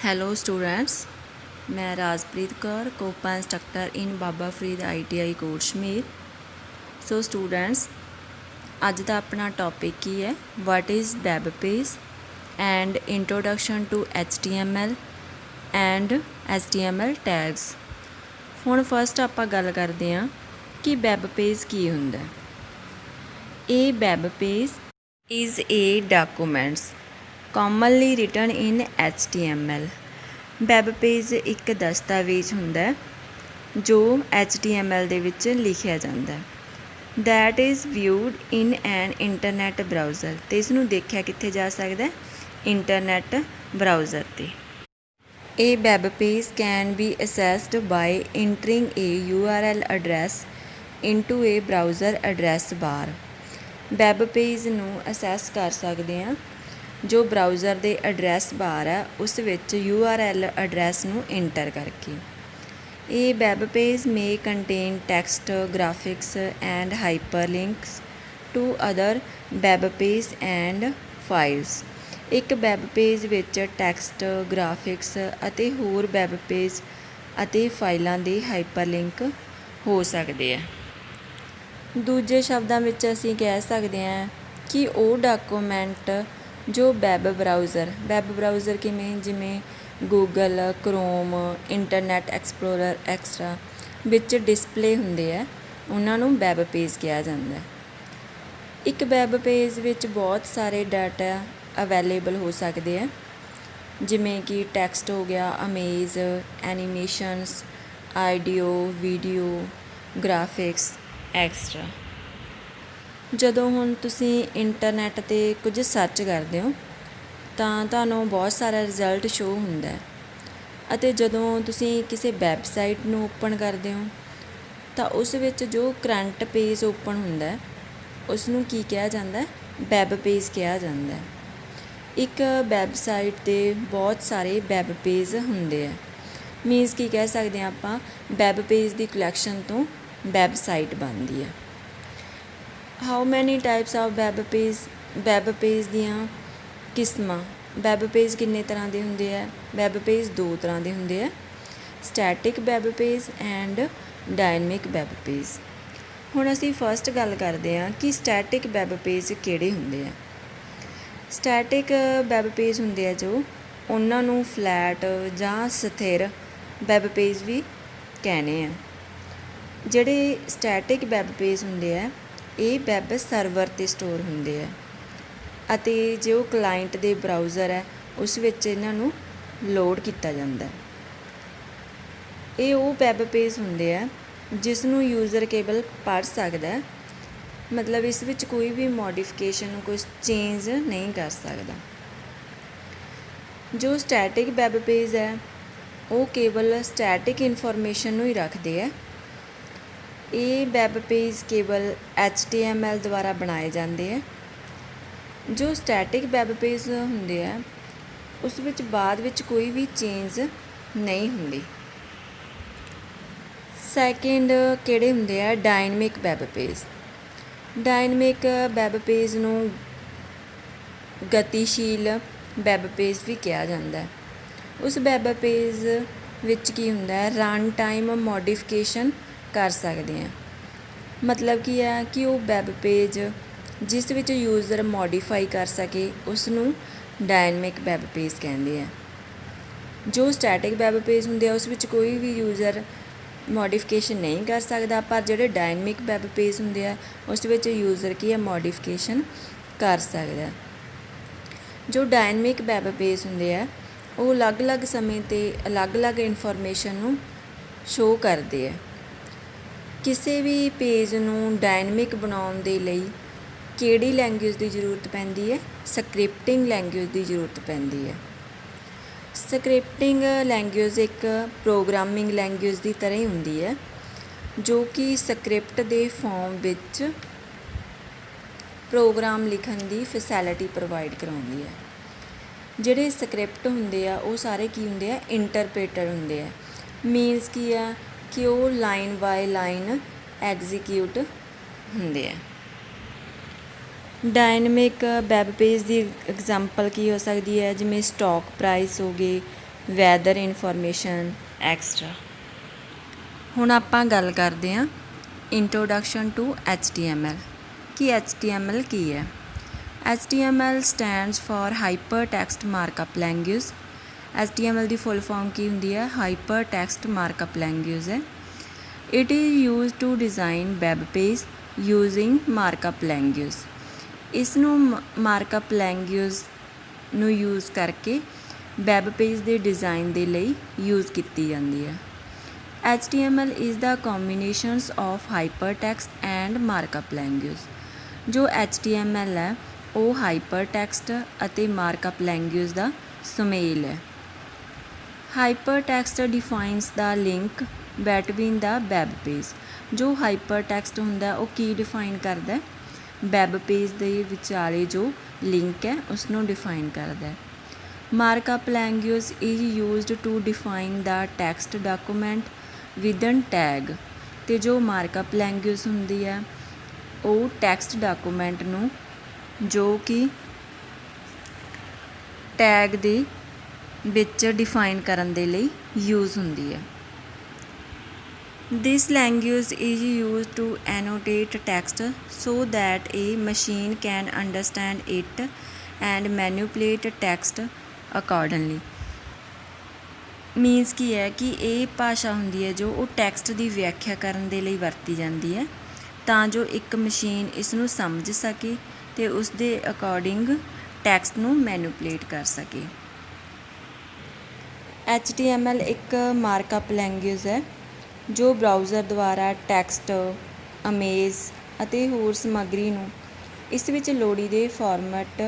Hello students, ਮੈਂ Rajpreet Kaur, COPA instructor in Baba Farid ITI Kotshamir. So students, ਅੱਜ ਦਾ ਆਪਣਾ ਟੌਪਿਕ ਕੀ ਹੈ? What is web page and introduction to HTML and HTML tags. ਹੁਣ ਫਸਟ ਆਪਾਂ ਗੱਲ ਕਰਦੇ ਹਾਂ ਕਿ ਵੈਬ ਪੇਜ ਕੀ ਹੁੰਦਾ। ਇਹ web page is a documents commonly written in HTML। Web page ਇੱਕ ਦਸਤਾਵੇਜ਼ ਹੁੰਦਾ ਜੋ HTML ਦੇ ਵਿੱਚ ਲਿਖਿਆ ਜਾਂਦਾ that is viewed in an internet browser। ਅਤੇ ਇਸ ਨੂੰ ਦੇਖਿਆ ਕਿੱਥੇ ਜਾ ਸਕਦਾ? ਇੰਟਰਨੈਟ ਬਰਾਊਜ਼ਰ 'ਤੇ। ਇਹ web page can be accessed by entering a URL address into a browser address bar। Web page ਨੂੰ ਅਸੈਸ ਕਰ ਸਕਦੇ ਹਾਂ ਜੋ ਬਰਾਊਜ਼ਰ ਦੇ ਐਡਰੈਸ ਬਾਰ ਹੈ ਉਸ ਵਿੱਚ URL ਐਡਰੈਸ ਨੂੰ ਇੰਟਰ ਕਰਕੇ। ਇਹ web page may contain text, graphics and hyperlinks to other web page and files. ਇੱਕ ਵੈਬ ਪੇਜ ਵਿੱਚ ਟੈਕਸਟ, ਗ੍ਰਾਫਿਕਸ ਅਤੇ ਹੋਰ ਵੈਬ ਪੇਜ ਅਤੇ ਫਾਈਲਾਂ ਦੇ ਹਾਈਪਰਲਿੰਕ ਹੋ ਸਕਦੇ ਆ। ਦੂਜੇ ਸ਼ਬਦਾਂ ਵਿੱਚ ਅਸੀਂ ਕਹਿ ਸਕਦੇ ਹਾਂ ਕਿ ਉਹ ਡਾਕੂਮੈਂਟ ਜੋ ਵੈਬ ਬਰਾਊਜ਼ਰ ਕਿਵੇਂ? ਜਿਵੇਂ Google, Chrome, internet explorer extra ਵਿੱਚ ਡਿਸਪਲੇ ਹੁੰਦੇ ਆ, ਉਹਨਾਂ ਨੂੰ ਵੈਬ ਪੇਜ ਕਿਹਾ ਜਾਂਦਾ। ਇੱਕ ਵੈਬ ਪੇਜ ਵਿੱਚ ਬਹੁਤ ਸਾਰੇ ਡਾਟਾ ਅਵੇਲੇਬਲ ਹੋ ਸਕਦੇ ਆ, ਜਿਵੇਂ ਕਿ ਟੈਕਸਟ ਹੋ ਗਿਆ, image, animations, audio, video, graphics extra. ਜਦੋਂ ਹੁਣ ਤੁਸੀਂ ਇੰਟਰਨੈਟ 'ਤੇ ਕੁਝ ਸਰਚ ਕਰਦੇ ਹੋ ਤਾਂ ਤੁਹਾਨੂੰ ਬਹੁਤ ਸਾਰਾ ਰਿਜ਼ਲਟ ਸ਼ੋ ਹੁੰਦਾ ਅਤੇ ਜਦੋਂ ਤੁਸੀਂ ਕਿਸੇ ਵੈਬਸਾਈਟ ਨੂੰ ਓਪਨ ਕਰਦੇ ਹੋ ਤਾਂ ਉਸ ਵਿੱਚ ਜੋ ਕਰੰਟ ਪੇਜ ਓਪਨ ਹੁੰਦਾ ਉਸ ਨੂੰ ਕੀ ਕਿਹਾ ਜਾਂਦਾ? ਵੈਬ ਪੇਜ ਕਿਹਾ ਜਾਂਦਾ। ਇੱਕ ਵੈਬਸਾਈਟ 'ਤੇ ਬਹੁਤ ਸਾਰੇ ਵੈਬ ਪੇਜ ਹੁੰਦੇ ਆ, ਮੀਨਸ ਕੀ ਕਹਿ ਸਕਦੇ ਹਾਂ ਆਪਾਂ? ਵੈਬ ਪੇਜ ਦੀ ਕਲੈਕਸ਼ਨ ਤੋਂ ਵੈਬਸਾਈਟ ਬਣਦੀ ਆ। How many types of web page? Web page ਦੀਆਂ ਕਿਸਮਾਂ। ਵੈਬ ਪੇਜ ਕਿੰਨੇ ਤਰ੍ਹਾਂ ਦੇ ਹੁੰਦੇ ਆ? ਵੈਬ ਪੇਜ ਦੋ ਤਰ੍ਹਾਂ ਦੇ ਹੁੰਦੇ ਆ, static web page and dynamic web page. ਹੁਣ ਅਸੀਂ ਫਸਟ ਗੱਲ ਕਰਦੇ ਹਾਂ ਕਿ ਸਟੈਟਿਕ ਵੈਬ ਪੇਜ ਕਿਹੜੇ ਹੁੰਦੇ ਆ। ਸਟੈਟਿਕ ਵੈਬ ਪੇਜ ਹੁੰਦੇ ਆ ਜੋ, ਉਹਨਾਂ ਨੂੰ ਫਲੈਟ ਜਾਂ ਸਥਿਰ ਵੈਬ ਪੇਜ ਵੀ ਕਹਿੰਦੇ ਆ। ਜਿਹੜੇ ਸਟੈਟਿਕ ਵੈਬ ਪੇਜ ਹੁੰਦੇ ਆ ਇਹ ਵੈਬ ਸਰਵਰ 'ਤੇ ਸਟੋਰ ਹੁੰਦੇ ਆ ਅਤੇ ਜੋ ਕਲਾਇੰਟ ਦੇ ਬਰਾਊਜ਼ਰ ਹੈ ਉਸ ਵਿੱਚ ਇਹਨਾਂ ਨੂੰ ਲੋਡ ਕੀਤਾ ਜਾਂਦਾ। ਇਹ ਉਹ ਵੈਬ ਪੇਜ ਹੁੰਦੇ ਆ ਜਿਸ ਨੂੰ ਯੂਜ਼ਰ ਕੇਵਲ ਪੜ੍ਹ ਸਕਦਾ, ਮਤਲਬ ਇਸ ਵਿੱਚ ਕੋਈ ਵੀ ਮੋਡੀਫਿਕੇਸ਼ਨ, ਕੋਈ ਚੇਂਜ ਨਹੀਂ ਕਰ ਸਕਦਾ। ਜੋ ਸਟੈਟਿਕ ਵੈਬ ਪੇਜ ਹੈ ਉਹ ਕੇਵਲ ਸਟੈਟਿਕ ਇਨਫੋਰਮੇਸ਼ਨ ਨੂੰ ਹੀ ਰੱਖਦੇ ਆ। ਇਹ ਵੈਬ ਪੇਜ ਕੇਵਲ HTML ਦੁਆਰਾ ਬਣਾਏ ਜਾਂਦੇ ਆ। ਜੋ ਸਟੈਟਿਕ ਵੈਬ ਪੇਜ ਹੁੰਦੇ ਆ ਉਸ ਵਿੱਚ ਬਾਅਦ ਵਿੱਚ ਕੋਈ ਵੀ ਚੇਂਜ ਨਹੀਂ ਹੁੰਦੀ। ਸੈਕਿੰਡ ਕਿਹੜੇ ਹੁੰਦੇ ਆ? Dynamic web page. Dynamic web page ਨੂੰ ਗਤੀਸ਼ੀਲ ਵੈਬ ਪੇਜ ਵੀ ਕਿਹਾ ਜਾਂਦਾ। ਉਸ ਵੈਬ ਪੇਜ ਵਿੱਚ ਕੀ ਹੁੰਦਾ? ਰਨ ਟਾਈਮ ਮੋਡੀਫਿਕੇਸ਼ਨ ਕਰ ਸਕਦੇ ਹਾਂ। ਮਤਲਬ ਕੀ ਹੈ ਕਿ ਉਹ ਵੈਬ ਪੇਜ ਜਿਸ ਵਿੱਚ ਯੂਜ਼ਰ ਮੋਡੀਫਾਈ ਕਰ ਸਕੇ ਉਸ ਨੂੰ ਡਾਇਨਮਿਕ ਵੈਬ ਪੇਜ ਕਹਿੰਦੇ ਆ। ਜੋ ਸਟੈਟਿਕ ਵੈਬ ਪੇਜ ਹੁੰਦੇ ਆ ਉਸ ਵਿੱਚ ਕੋਈ ਵੀ ਯੂਜ਼ਰ ਮੋਡੀਫਿਕੇਸ਼ਨ ਨਹੀਂ ਕਰ ਸਕਦਾ, ਪਰ ਜਿਹੜੇ ਡਾਇਨਮਿਕ ਵੈਬ ਪੇਜ ਹੁੰਦੇ ਆ ਉਸ ਵਿੱਚ ਯੂਜ਼ਰ ਕੀ ਹੈ? ਮੋਡੀਫਿਕੇਸ਼ਨ ਕਰ ਸਕਦਾ। ਜੋ ਡਾਇਨਮਿਕ ਵੈਬ ਪੇਜ ਹੁੰਦੇ ਆ ਉਹ ਅਲੱਗ-ਅਲੱਗ ਸਮੇਂ 'ਤੇ ਅਲੱਗ-ਅਲੱਗ ਇਨਫੋਰਮੇਸ਼ਨ ਨੂੰ ਸ਼ੋ ਕਰਦੇ ਆ। ਕਿਸੇ ਵੀ ਪੇਜ ਨੂੰ ਡਾਇਨਮਿਕ ਬਣਾਉਣ ਦੇ ਲਈ ਕਿਹੜੀ ਲੈਂਗੁਏਜ ਦੀ ਜ਼ਰੂਰਤ ਪੈਂਦੀ ਹੈ? ਸਕ੍ਰਿਪਟਿੰਗ ਲੈਂਗੁਏਜ ਦੀ ਜ਼ਰੂਰਤ ਪੈਂਦੀ ਹੈ। ਸਕ੍ਰਿਪਟਿੰਗ ਲੈਂਗੁਏਜ ਇੱਕ ਪ੍ਰੋਗਰਾਮਿੰਗ ਲੈਂਗੁਏਜ ਦੀ ਤਰ੍ਹਾਂ ਹੀ ਹੁੰਦੀ ਹੈ ਜੋ ਕਿ ਸਕ੍ਰਿਪਟ ਦੇ ਫਾਰਮ ਵਿੱਚ ਪ੍ਰੋਗਰਾਮ ਲਿਖਣ ਦੀ ਫੈਸਿਲਿਟੀ ਪ੍ਰੋਵਾਈਡ ਕਰਾਉਂਦੀ ਹੈ। ਜਿਹੜੇ ਸਕ੍ਰਿਪਟ ਹੁੰਦੇ ਆ ਉਹ ਸਾਰੇ ਕੀ ਹੁੰਦੇ ਆ? ਇੰਟਰਪ੍ਰੇਟਰ ਹੁੰਦੇ ਆ। ਮੀਨਸ ਕੀ ਆ ਕਿ ਉਹ ਲਾਈਨ ਬਾਏ ਲਾਈਨ ਐਗਜ਼ੀਕਿਊਟ ਹੁੰਦੇ ਆ। ਡਾਇਨਮਿਕ ਵੈਬ ਪੇਜ ਦੀ ਐਗਜ਼ਾਮਪਲ ਕੀ ਹੋ ਸਕਦੀ ਹੈ? ਜਿਵੇਂ ਸਟਾਕ ਪ੍ਰਾਈਸ ਹੋ ਗਏ, ਵੈਦਰ ਇਨਫੋਰਮੇਸ਼ਨ ਐਕਸਟਰਾ। ਹੁਣ ਆਪਾਂ ਗੱਲ ਕਰਦੇ ਹਾਂ ਇੰਟਰੋਡਕਸ਼ਨ ਟੂ HTML ਕਿ HTML ਕੀ ਹੈ। HTML stands for hyper text markup language. HTML ਦੀ ਫੁੱਲ ਫਾਰਮ ਕੀ ਹੁੰਦੀ ਹੈ? ਹਾਈਪਰ ਟੈਕਸਟ ਮਾਰਕਅਪ ਲੈਂਗੁਏਜ ਹੈ। It is use to design web page using markup language. ਇਸ ਨੂੰ ਮਾਰਕਅਪ ਲੈਂਗੁਏਜ ਨੂੰ ਯੂਜ਼ ਕਰਕੇ ਵੈਬ ਪੇਜ ਦੇ ਡਿਜ਼ਾਈਨ ਦੇ ਲਈ ਯੂਜ਼ ਕੀਤੀ ਜਾਂਦੀ ਹੈ। HTML is the combinations of hypertext and markup language। ਜੋ HTML ਹੈ ਉਹ ਹਾਈਪਰਟੈਕਸਟ ਅਤੇ ਮਾਰਕਅਪ ਲੈਂਗੁਏਜ ਦਾ ਸੁਮੇਲ ਹੈ। Hypertext defines the link between the web page. ਜੋ ਹਾਈਪਰਟੈਕਸਟ ਹੁੰਦਾ ਉਹ ਕੀ ਡਿਫਾਈਨ ਕਰਦਾ? ਵੈਬ ਪੇਜ ਦੇ ਵਿਚਾਲੇ ਜੋ ਲਿੰਕ ਹੈ ਉਸ ਨੂੰ ਡਿਫਾਈਨ ਕਰਦਾ। Markup language is used to define the text document within tag. ਅਤੇ ਜੋ ਮਾਰਕਅਪ ਲੈਂਗੁਏਜ ਹੁੰਦੀ ਹੈ ਉਹ ਟੈਕਸਟ ਡਾਕੂਮੈਂਟ ਨੂੰ ਜੋ ਕਿ ਟੈਗ ਦੇ ਵਿੱਚ ਡਿਫਾਈਨ ਕਰਨ ਦੇ ਲਈ ਯੂਜ਼ ਹੁੰਦੀ ਹੈ। This language is used to annotate text so that a machine can understand it and manipulate text accordingly। Means ਕੀ ਹੈ ਕਿ ਇਹ ਭਾਸ਼ਾ ਹੁੰਦੀ ਹੈ ਜੋ ਉਹ ਟੈਕਸਟ ਦੀ ਵਿਆਖਿਆ ਕਰਨ ਦੇ ਲਈ ਵਰਤੀ ਜਾਂਦੀ ਹੈ ਤਾਂ ਜੋ ਇੱਕ ਮਸ਼ੀਨ ਇਸ ਨੂੰ ਸਮਝ ਸਕੇ ਅਤੇ ਉਸ ਦੇ ਅਕੋਰਡਿੰਗ ਟੈਕਸਟ ਨੂੰ ਮੈਨੂਪਲੇਟ ਕਰ ਸਕੇ। HTML ਇੱਕ ਮਾਰਕਅਪ ਲੈਂਗੁਏਜ ਹੈ ਜੋ ਬਰਾਊਜ਼ਰ ਦੁਆਰਾ ਟੈਕਸਟ, ਇਮੇਜ ਅਤੇ ਹੋਰ ਸਮੱਗਰੀ ਨੂੰ ਇਸ ਵਿੱਚ ਲੋੜੀਂਦੇ ਫਾਰਮੈਟ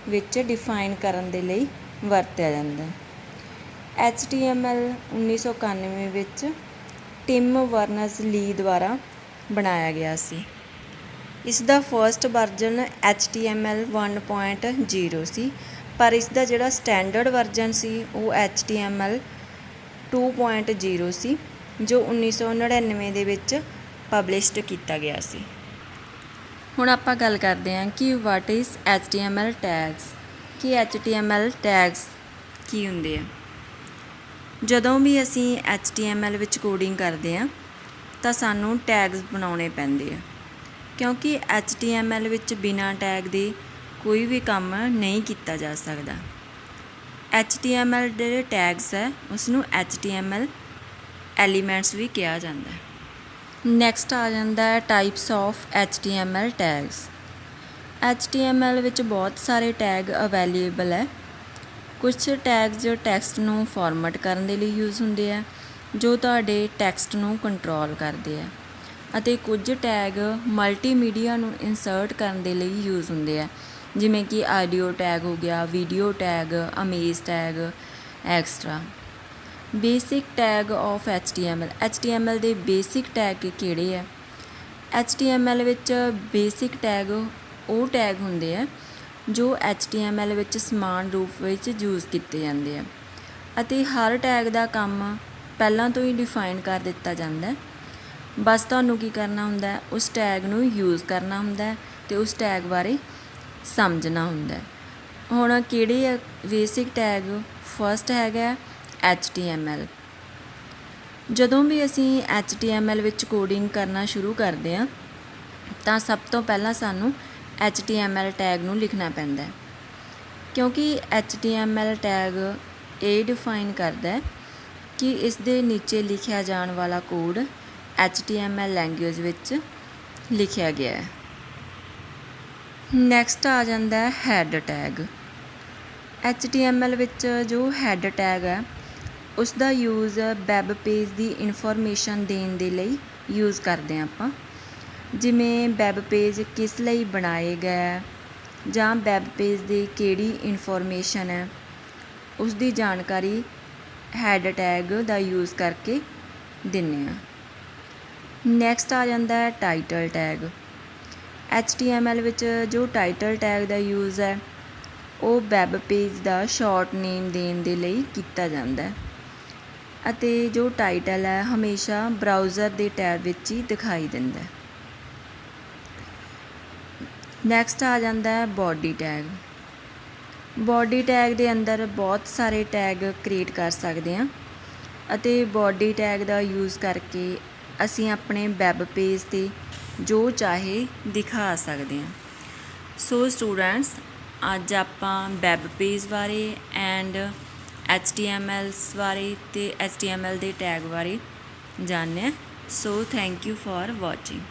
ਵਿੱਚ ਡਿਫਾਈਨ ਕਰਨ ਦੇ ਲਈ ਵਰਤਿਆ ਜਾਂਦਾ ਹੈ। HTML 1991 ਵਿੱਚ ਟਿਮ ਬਰਨਰਜ਼-ਲੀ ਦੁਆਰਾ ਬਣਾਇਆ ਗਿਆ ਸੀ। ਇਸ ਦਾ ਫਸਟ ਵਰਜ਼ਨ HTML 1.0 ਸੀ ਪਰ ਇਸ ਦਾ ਜਿਹੜਾ ਸਟੈਂਡਰਡ ਵਰਜ਼ਨ ਸੀ ਉਹ HTML 2.0 ਸੀ ਜੋ 1999 ਦੇ ਵਿੱਚ ਪਬਲਿਸ਼ਡ ਕੀਤਾ ਗਿਆ ਸੀ। ਹੁਣ ਆਪਾਂ ਗੱਲ ਕਰਦੇ ਹਾਂ ਕਿ ਵਾਟ ਇਜ਼ HTML ਟੈਗਸ ਕਿ HTML ਟੈਗਸ ਕੀ ਹੁੰਦੇ ਆ। ਜਦੋਂ ਵੀ ਅਸੀਂ HTML ਵਿੱਚ ਕੋਡਿੰਗ ਕਰਦੇ ਹਾਂ ਤਾਂ ਸਾਨੂੰ ਟੈਗਸ ਬਣਾਉਣੇ ਪੈਂਦੇ ਆ ਕਿਉਂਕਿ HTML ਵਿੱਚ ਬਿਨਾਂ ਟੈਗ ਦੇ ਕੋਈ ਵੀ ਕੰਮ ਨਹੀਂ ਕੀਤਾ ਜਾ ਸਕਦਾ। HTML ਦੇ ਟੈਗਸ ਹੈ ਉਸ ਨੂੰ HTML ਐਲੀਮੈਂਟਸ ਵੀ ਕਿਹਾ ਜਾਂਦਾ ਹੈ। ਨੈਕਸਟ ਆ ਜਾਂਦਾ ਹੈ types of HTML tags. HTML ਵਿੱਚ ਬਹੁਤ ਸਾਰੇ ਟੈਗ ਅਵੇਲੇਬਲ ਹੈ। ਕੁਛ ਟੈਗਸ ਟੈਕਸਟ ਨੂੰ ਫਾਰਮੈਟ ਕਰਨ ਦੇ ਲਈ ਯੂਜ਼ ਹੁੰਦੇ ਆ ਜੋ ਤੁਹਾਡੇ ਟੈਕਸਟ ਨੂੰ ਕੰਟਰੋਲ ਕਰਦੇ ਆ ਅਤੇ ਕੁਝ ਟੈਗ ਮਲਟੀਮੀਡੀਆ ਨੂੰ ਇਨਸਰਟ ਕਰਨ ਦੇ ਲਈ ਯੂਜ਼ ਹੁੰਦੇ ਆ ਜਿਵੇਂ ਕਿ ਆਡੀਓ ਟੈਗ ਹੋ ਗਿਆ, video tag, image tag extra. Basic tag of HTML ਦੇ ਬੇਸਿਕ ਟੈਗ ਕਿਹੜੇ ਆ? HTML ਵਿੱਚ ਬੇਸਿਕ ਟੈਗ ਉਹ ਟੈਗ ਹੁੰਦੇ ਆ ਜੋ HTML ਵਿੱਚ ਸਮਾਨ ਰੂਪ ਵਿੱਚ ਯੂਜ਼ ਕੀਤੇ ਜਾਂਦੇ ਆ ਅਤੇ ਹਰ ਟੈਗ ਦਾ ਕੰਮ ਪਹਿਲਾਂ ਤੋਂ ਹੀ ਡਿਫਾਈਨ ਕਰ ਦਿੱਤਾ ਜਾਂਦਾ। ਬਸ ਤੁਹਾਨੂੰ ਕੀ ਕਰਨਾ ਹੁੰਦਾ? ਉਸ ਟੈਗ ਨੂੰ ਯੂਜ਼ ਕਰਨਾ ਹੁੰਦਾ ਅਤੇ ਉਸ ਟੈਗ ਬਾਰੇ ਸਮਝਣਾ ਹੁੰਦਾ। ਹੁਣ ਕਿਹੜੇ ਆ ਬੇਸਿਕ ਟੈਗ? ਫਸਟ ਹੈਗਾ HTML। ਜਦੋਂ ਵੀ ਅਸੀਂ HTML ਵਿੱਚ ਕੋਡਿੰਗ ਕਰਨਾ ਸ਼ੁਰੂ ਕਰਦੇ ਹਾਂ ਤਾਂ ਸਭ ਤੋਂ ਪਹਿਲਾਂ ਸਾਨੂੰ HTML ਟੈਗ ਨੂੰ ਲਿਖਣਾ ਪੈਂਦਾ ਕਿਉਂਕਿ HTML ਟੈਗ ਇਹ ਡਿਫਾਈਨ ਕਰਦਾ ਹੈ ਕਿ ਇਸ ਦੇ ਨੀਚੇ ਲਿਖਿਆ ਜਾਣ ਵਾਲਾ ਕੋਡ HTML ਲੈਂਗੁਏਜ ਵਿੱਚ ਲਿਖਿਆ ਗਿਆ ਹੈ। ਨੈਕਸਟ ਆ ਜਾਂਦਾ ਹੈ ਹੈਡ ਟੈਗ। HTML ਵਿੱਚ ਜੋ ਹੈਡ ਟੈਗ ਹੈ ਉਸ ਦਾ ਯੂਜ਼ ਵੈਬ ਪੇਜ ਦੀ ਇਨਫੋਰਮੇਸ਼ਨ ਦੇਣ ਦੇ ਲਈ ਯੂਜ਼ ਕਰਦੇ ਹਾਂ ਆਪਾਂ, ਜਿਵੇਂ ਵੈਬ ਪੇਜ ਕਿਸ ਲਈ ਬਣਾਏ ਗਏ ਜਾਂ ਵੈਬ ਪੇਜ ਦੀ ਕਿਹੜੀ ਇਨਫੋਰਮੇਸ਼ਨ ਹੈ ਉਸ ਦੀ ਜਾਣਕਾਰੀ ਹੈਡ ਟੈਗ ਦਾ ਯੂਜ਼ ਕਰਕੇ ਦਿੰਦੇ ਹਾਂ। ਨੈਕਸਟ ਆ ਜਾਂਦਾ ਹੈ ਟਾਈਟਲ ਟੈਗ। HTML ਵਿੱਚ ਜੋ ਟਾਈਟਲ ਟੈਗ ਦਾ ਯੂਜ਼ ਹੈ ਉਹ ਵੈਬ ਪੇਜ ਦਾ ਸ਼ਾਰਟ ਨੇਮ ਦੇਣ ਦੇ ਲਈ ਕੀਤਾ ਜਾਂਦਾ ਅਤੇ ਜੋ ਟਾਈਟਲ ਹੈ ਹਮੇਸ਼ਾ ਬਰਾਊਜ਼ਰ ਦੇ ਟੈਬ ਵਿੱਚ ਹੀ ਦਿਖਾਈ ਦਿੰਦਾ। ਨੈਕਸਟ ਆ ਜਾਂਦਾ ਹੈ ਬੋਡੀ ਟੈਗ। ਬੋਡੀ ਟੈਗ ਦੇ ਅੰਦਰ ਬਹੁਤ ਸਾਰੇ ਟੈਗ ਕ੍ਰੀਏਟ ਕਰ ਸਕਦੇ ਹਾਂ ਅਤੇ ਬੋਡੀ ਟੈਗ ਦਾ ਯੂਜ਼ ਕਰਕੇ ਅਸੀਂ ਆਪਣੇ ਵੈਬ ਪੇਜ 'ਤੇ ਜੋ ਚਾਹੇ ਦਿਖਾ ਸਕਦੇ ਹਾਂ। ਸੋ ਸਟੂਡੈਂਟਸ, ਅੱਜ ਆਪਾਂ ਵੈਬ ਪੇਜ ਬਾਰੇ ਐਂਡ HTMLs ਬਾਰੇ ਅਤੇ HTML ਦੇ ਟੈਗ ਬਾਰੇ ਜਾਣਿਆ। So thank you for watching.